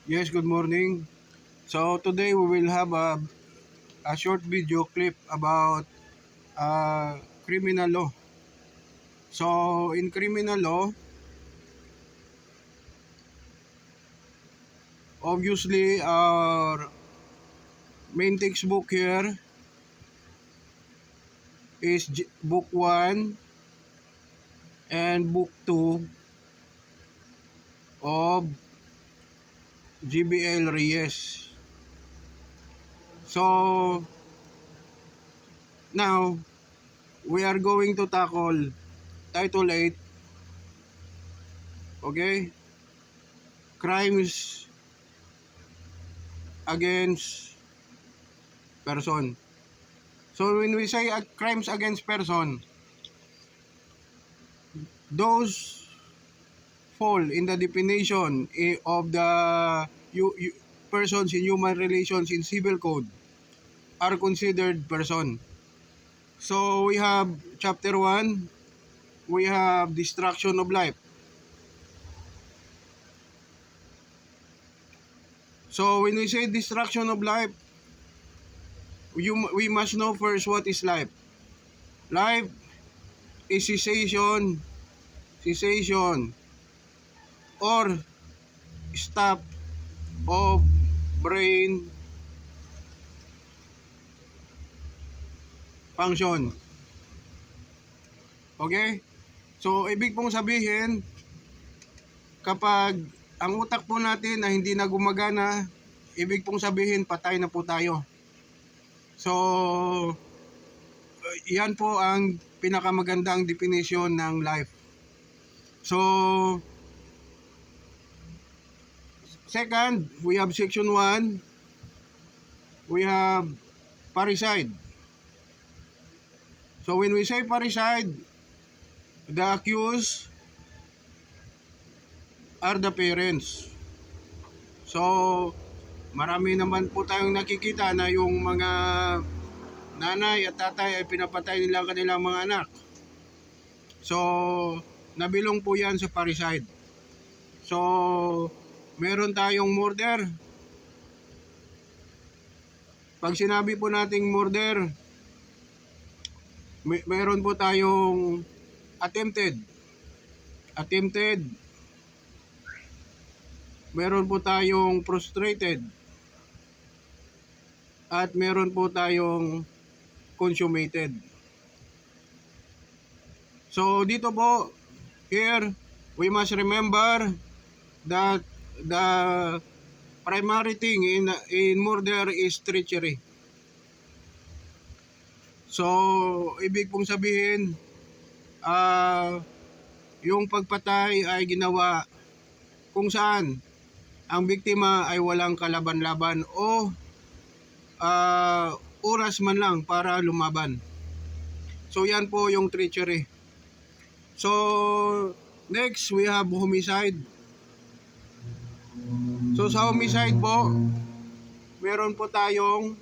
Yes, good morning. So today we will have a short video clip about criminal law. So in criminal law, obviously our main textbook here is book 1 and book 2 of GBL Reyes. So now we are going to tackle Title 8, okay? Crimes against person. So when we say crimes against person, those fall in the definition of the persons in human relations in civil code are considered person. So we have chapter 1, we have destruction of life. So when we say destruction of life, we must know first what is life. Life is cessation or stop of brain function. Okay? So ibig pong sabihin, kapag ang utak po natin na hindi na gumagana, ibig pong sabihin patay na po tayo. So, yan po ang pinakamagandang definition ng life. So, second, we have section 1, we have parricide. So, when we say parricide, the accused are the parents. So, marami naman po tayong nakikita na yung mga nanay at tatay ay pinapatay nila ang kanilang mga anak. So, nabilong po yan sa parricide. So, meron tayong murder. Pag sinabi po nating murder, meron po tayong attempted. Meron po tayong frustrated. At meron po tayong consummated. So dito po, here, we must remember that the primary thing in murder is treachery. So, ibig pong sabihin, yung pagpatay ay ginawa kung saan ang biktima ay walang kalaban-laban o oras man lang para lumaban. So yan po yung treachery. So next we have homicide. So sa homicide po, meron po tayong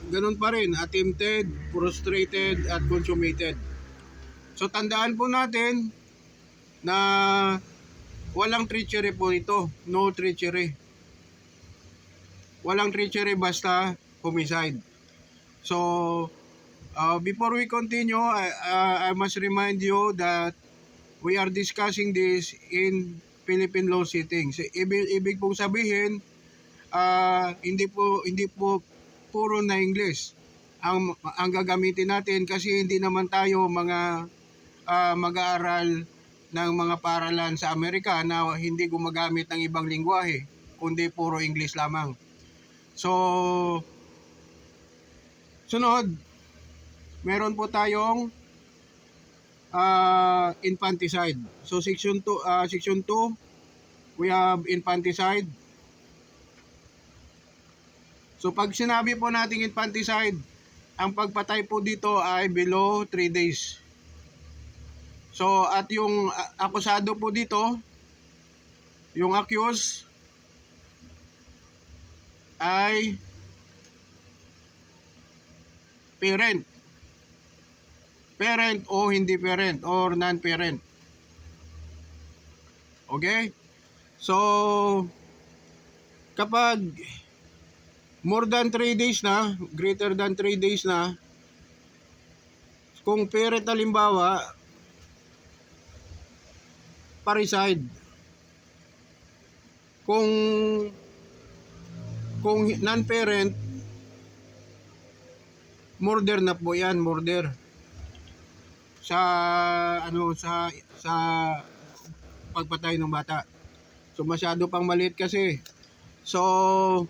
ganun pa rin, attempted, frustrated at consummated. So tandaan po natin na walang treachery po ito. No treachery. Walang treachery, basta homicide. So, before we continue, I must remind you that we are discussing this in Philippine law settings. Ibig pong sabihin, hindi po puro na English ang gagamitin natin, kasi hindi naman tayo mga mag-aaral ng mga paaralan sa Amerika na hindi gumagamit ng ibang lingwahe, kundi puro English lamang. So, sunod, meron po tayong infanticide. So, section 2, we have infanticide. So, pag sinabi po nating infanticide, ang pagpatay po dito ay below 3 days. So, at yung akusado po dito, yung accused, ay parent o hindi parent or non-parent. Okay? So, kapag more than 3 days na, greater than 3 days na, kung parent halimbawa, parricide. Kung non-parent, murder na po yan, murder. Sa sa pagpatay ng bata. So masyado pang maliit kasi. So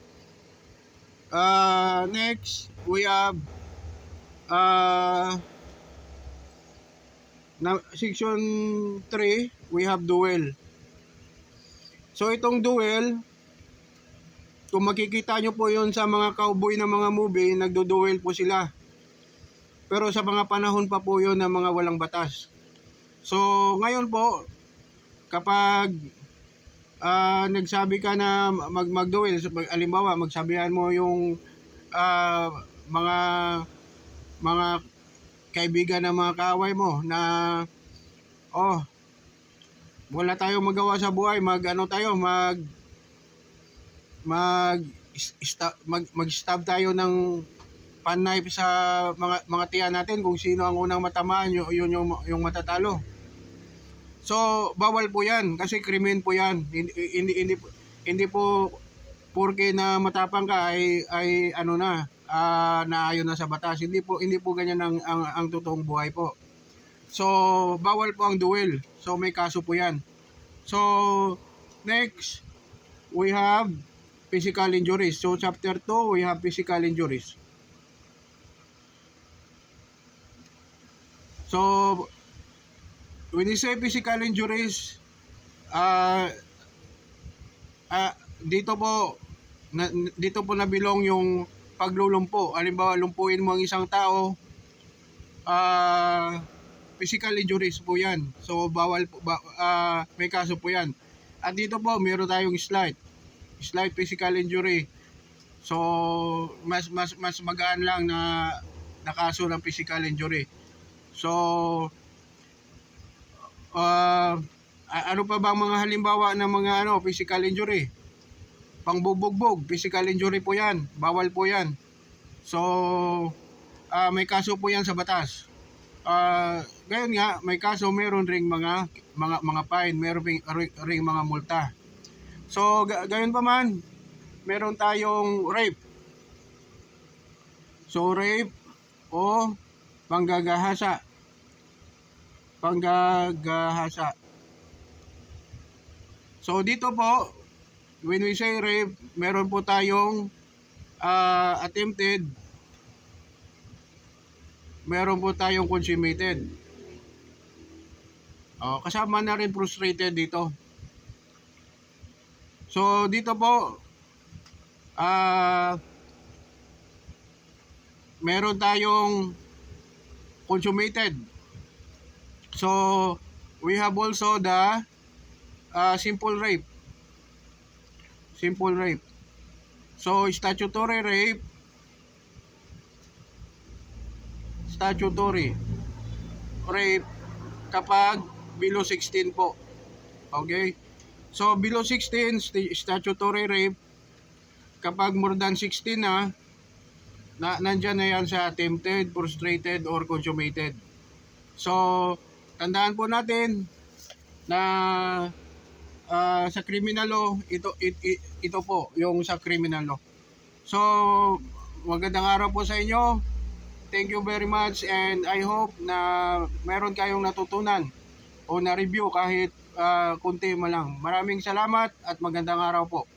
next we have section 3, we have duel. So itong duel, kung makikita nyo po yun sa mga cowboy na mga movie, nagdo-duel po sila. Pero sa mga panahon pa po yun ng mga walang batas. So ngayon po, kapag nagsabi ka na mag-duel, halimbawa magsabihan mo yung mga kaibigan ng mga kaaway mo na wala tayong magawa sa buhay, mag-stab tayo ng pan-knife sa mga tiyan natin, kung sino ang unang matamaan, yun yung matatalo. So bawal po yan kasi krimen po yan. Hindi po porke na matapang ka ay naayon na sa batas. Hindi po ganyan ang totoong buhay po. So bawal po ang duel. So may kaso po yan. So next we have physical injuries. So chapter 2 we have physical injuries. So when you say physical injuries, dito po nabilong yung paglulumpo. Halimbawa, lumpuin mo ang isang tao, physical injuries po yan. So bawal po, may kaso po yan. At dito po meron tayong slight physical injury. So mas magaan lang na kaso ng physical injury. So ano pa bang mga halimbawa ng mga physical injury? Pangbubugbog, physical injury po yan. Bawal po yan. So may kaso po yan sa batas. Gayon nga, may kaso, meron ring mga fine, meron ring mga multa. So gayon pa man, meron tayong rape. So rape o panggagahasa. So dito po, when we say rape, meron po tayong attempted, meron po tayong consummated. Kasama na rin frustrated dito. So dito po, meron tayong consummated. So we have also the simple rape. So statutory rape, kapag below 16 po. Okay? So below 16, statutory rape. Kapag more than 16 nandyan na yan sa attempted, frustrated, or consummated. So tandaan po natin na sa criminal law, ito po yung sa criminal law. So magandang araw po sa inyo. Thank you very much, and I hope na meron kayong natutunan o na-review kahit kunti man lang. Maraming salamat at magandang araw po.